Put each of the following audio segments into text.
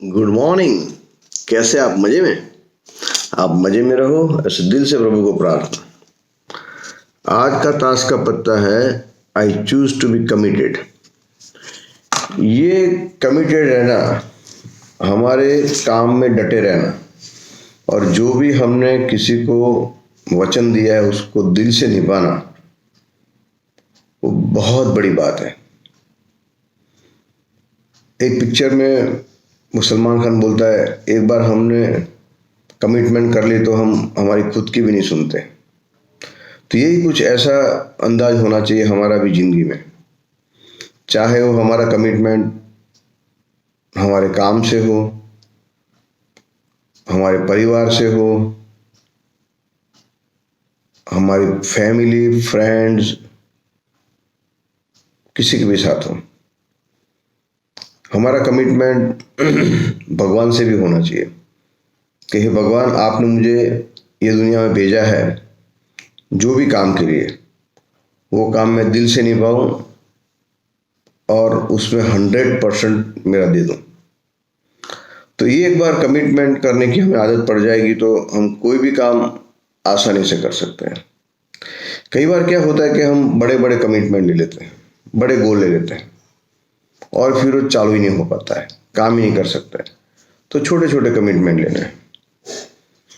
Good morning. कैसे आप मजे में? आप मजे में रहो, ऐसे दिल से प्रभु को प्रार्थना। आज का टास्क का पत्ता है I choose to be committed. ये कमिटेड रहना, हमारे काम में डटे रहना और जो भी हमने किसी को वचन दिया है उसको दिल से निभाना, वो बहुत बड़ी बात है। एक पिक्चर में वो सलमान खान बोलता है, एक बार हमने कमिटमेंट कर ली तो हम हमारी खुद की भी नहीं सुनते। तो यही कुछ ऐसा अंदाज होना चाहिए हमारा भी जिंदगी में, चाहे वो हमारा कमिटमेंट हमारे काम से हो, हमारे परिवार से हो, हमारी फैमिली फ्रेंड्स, किसी के भी साथ हो। हमारा कमिटमेंट भगवान से भी होना चाहिए कि हे भगवान, आपने मुझे ये दुनिया में भेजा है, जो भी काम के लिए वो काम मैं दिल से निभाऊं और उसमें 100% मेरा दे दूं। तो ये एक बार कमिटमेंट करने की हमें आदत पड़ जाएगी तो हम कोई भी काम आसानी से कर सकते हैं। कई बार क्या होता है कि हम बड़े बड़े कमिटमेंट ले लेते हैं, बड़े गोल ले लेते हैं और फिर वो चालू ही नहीं हो पाता है, काम ही नहीं कर सकते हैं। तो छोटे छोटे कमिटमेंट लेना है।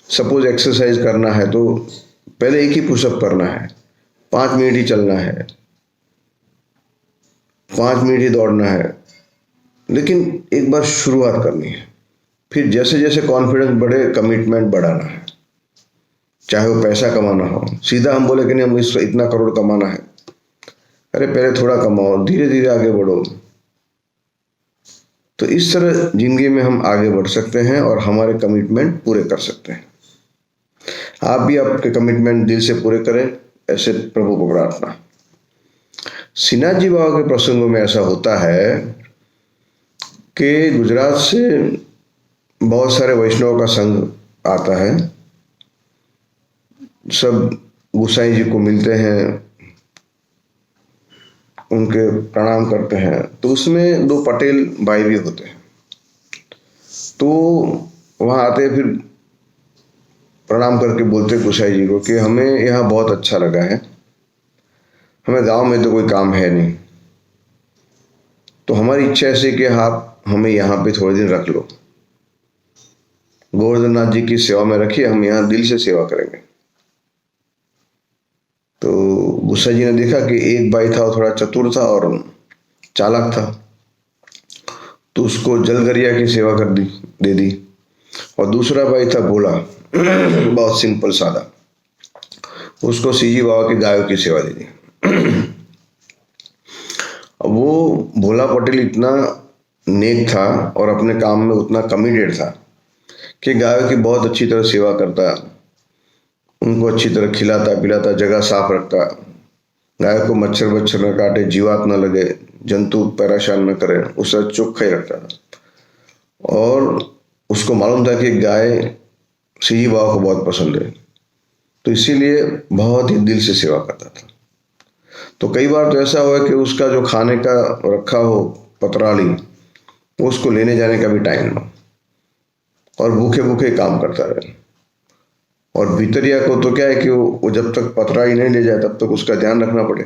सपोज एक्सरसाइज करना है तो पहले एक ही पुशअप करना है, 5 मिनट ही चलना है, 5 मिनट ही दौड़ना है, लेकिन एक बार शुरुआत करनी है। फिर जैसे जैसे कॉन्फिडेंस बढ़े, कमिटमेंट बढ़ाना है। चाहे वो पैसा कमाना हो, सीधा हम बोले कि नहीं हम इतना करोड़ कमाना है, अरे पहले थोड़ा कमाओ, धीरे धीरे आगे बढ़ो। तो इस तरह जिंदगी में हम आगे बढ़ सकते हैं और हमारे कमिटमेंट पूरे कर सकते हैं। आप भी आपके कमिटमेंट दिल से पूरे करें, ऐसे प्रभु को प्रार्थना। श्रीनाथ जी बाबा के प्रसंगों में ऐसा होता है कि गुजरात से बहुत सारे वैष्णवों का संघ आता है, सब गोसाई जी को मिलते हैं, उनके प्रणाम करते हैं। तो उसमें 2 पटेल भाई भी होते हैं। तो वहाँ आते फिर प्रणाम करके बोलते गोसाई जी को कि हमें यहाँ बहुत अच्छा लगा है, हमें गांव में तो कोई काम है नहीं, तो हमारी इच्छा ऐसी कि आप हमें यहाँ पे थोड़े दिन रख लो, गोवर्धन नाथ जी की सेवा में रखिए, हम यहाँ दिल से सेवा करेंगे। तो गुस्सा जी ने देखा कि एक भाई था, वो थोड़ा चतुर था और चालाक था, तो उसको जलगरिया की सेवा कर दी, दे दी। और दूसरा भाई था भोला, बहुत सिंपल सादा, उसको सीजी बाबा की गायों की सेवा दे दी। अब वो भोला पटेल इतना नेक था और अपने काम में उतना कमिटेड था कि गायों की बहुत अच्छी तरह सेवा करता, उनको अच्छी तरह खिलाता पिलाता, जगह साफ रखता, गाय को मच्छर वच्छर न काटे, जीवात न लगे, जंतु परेशान न करे, उसे चोखा ही रखता था। और उसको मालूम था कि गाय सिंह बाबा को बहुत पसंद है, तो इसीलिए बहुत ही दिल से सेवा करता था। तो कई बार तो ऐसा हुआ कि उसका जो खाने का रखा हो पतराली, उसको लेने जाने का भी टाइम ना, और भूखे भूखे काम करता रहे। और भितरिया को तो क्या है कि वो जब तक पतराई नहीं ले जाए तब तक उसका ध्यान रखना पड़े,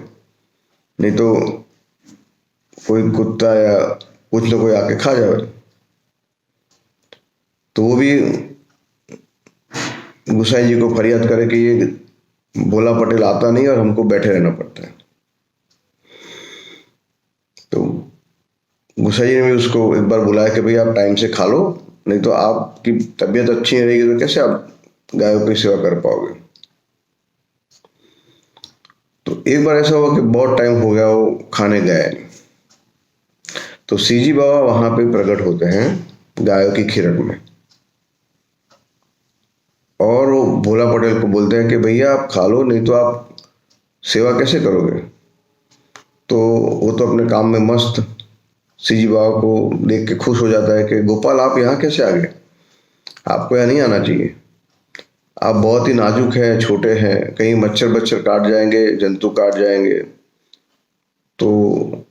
नहीं तो कोई कुत्ता या कुछ ना कोई आके खा जाए। तो वो भी गुसाई जी को फरियाद करे कि ये भोला पटेल आता नहीं और हमको बैठे रहना पड़ता है। तो गुसाई जी ने भी उसको एक बार बुलाया कि भाई आप टाइम से खा लो, नहीं तो आपकी तबीयत अच्छी नहीं रहेगी तो कैसे आप गायों की सेवा कर पाओगे। तो एक बार ऐसा हुआ कि बहुत टाइम हो गया वो खाने गया नहीं, तो सीजी बाबा वहां पे प्रकट होते हैं गायों की खिरट में, और वो भोला पटेल को बोलते हैं कि भैया आप खा लो, नहीं तो आप सेवा कैसे करोगे। तो वो तो अपने काम में मस्त, सीजी बाबा को देख के खुश हो जाता है कि गोपाल आप यहाँ कैसे आ गए, आपको यहाँ नहीं आना चाहिए, आप बहुत ही नाजुक हैं, छोटे हैं, कहीं मच्छर बच्छर काट जाएंगे, जंतु काट जाएंगे तो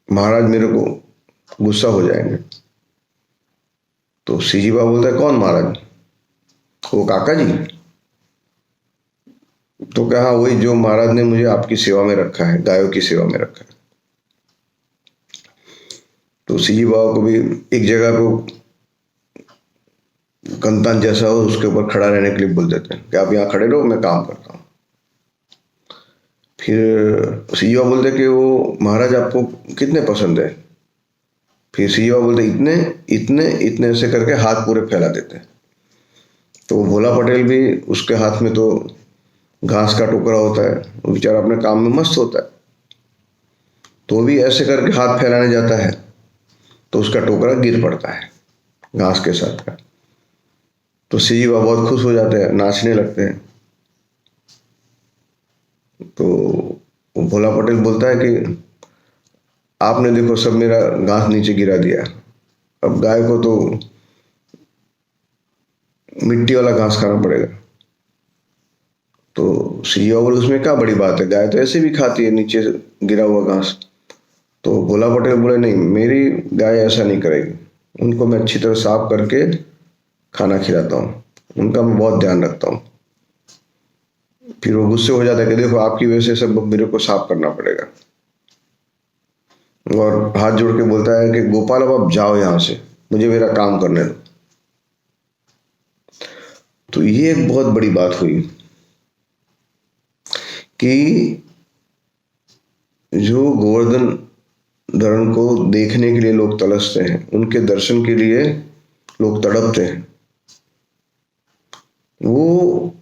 महाराज मेरे को गुस्सा हो जाएंगे। तो सीजी बाबा बोलता है, कौन महाराज? वो काका जी। तो कहा, वही जो महाराज ने मुझे आपकी सेवा में रखा है, गायों की सेवा में रखा है। तो सीजी बाबा को भी एक जगह को कंतान जैसा हो, उसके ऊपर खड़ा रहने के लिए बोल देते हैं कि आप यहाँ खड़े रहो, मैं काम करता हूँ। फिर सीजी बाबा बोलते कि वो महाराज आपको कितने पसंद है? फिर सीजी बाबा बोलते, इतने इतने इतने ऐसे करके हाथ पूरे फैला देते हैं। तो भोला पटेल भी, उसके हाथ में तो घास का टुकड़ा होता है, वो बेचारा अपने काम में मस्त होता है, तो भी ऐसे करके हाथ फैलाने जाता है तो उसका टोकरा गिर पड़ता है घास के साथ का। तो सीजी बाबा बहुत खुश हो जाते हैं, नाचने लगते हैं। तो भोला पटेल बोलता है कि आपने देखो सब मेरा घास नीचे गिरा दिया, अब गाय को तो मिट्टी वाला घास खाना पड़ेगा। तो सीजी बाबा बोले, उसमें क्या बड़ी बात है, गाय तो ऐसे भी खाती है नीचे गिरा हुआ घास। तो भोला पटेल बोले, नहीं, मेरी गाय ऐसा नहीं करेगी, उनको मैं अच्छी तरह साफ करके खाना खिलाता हूँ, उनका मैं बहुत ध्यान रखता हूँ। फिर वो गुस्से हो जाता है कि देखो आपकी वजह से सब मेरे को साफ करना पड़ेगा, और हाथ जोड़ के बोलता है कि गोपाल अब आप जाओ यहाँ से, मुझे मेरा काम करने दो। तो ये एक बहुत बड़ी बात हुई कि जो गोवर्धन धरण को देखने के लिए लोग तरसते हैं, उनके दर्शन के लिए लोग तड़पते हैं, वो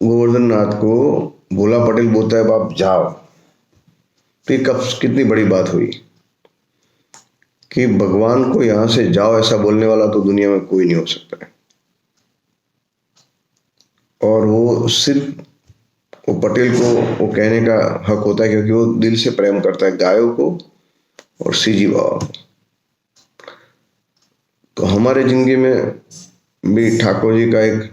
गोवर्धन नाथ को भोला पटेल बोलता है, बाप जाओ। तो ये कब कितनी बड़ी बात हुई कि भगवान को यहां से जाओ ऐसा बोलने वाला तो दुनिया में कोई नहीं हो सकता है। और वो सिर्फ वो पटेल को वो कहने का हक होता है क्योंकि वो दिल से प्रेम करता है गायों को और सीजी बाबा को। तो हमारे जिंदगी में भी ठाकुर जी का एक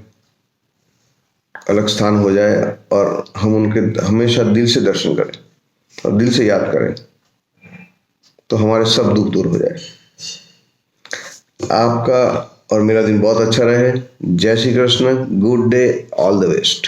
अलग स्थान हो जाए और हम उनके हमेशा दिल से दर्शन करें और दिल से याद करें, तो हमारे सब दुख दूर हो जाए। आपका और मेरा दिन बहुत अच्छा रहे। जय Shri Krishna. Good day. All the best.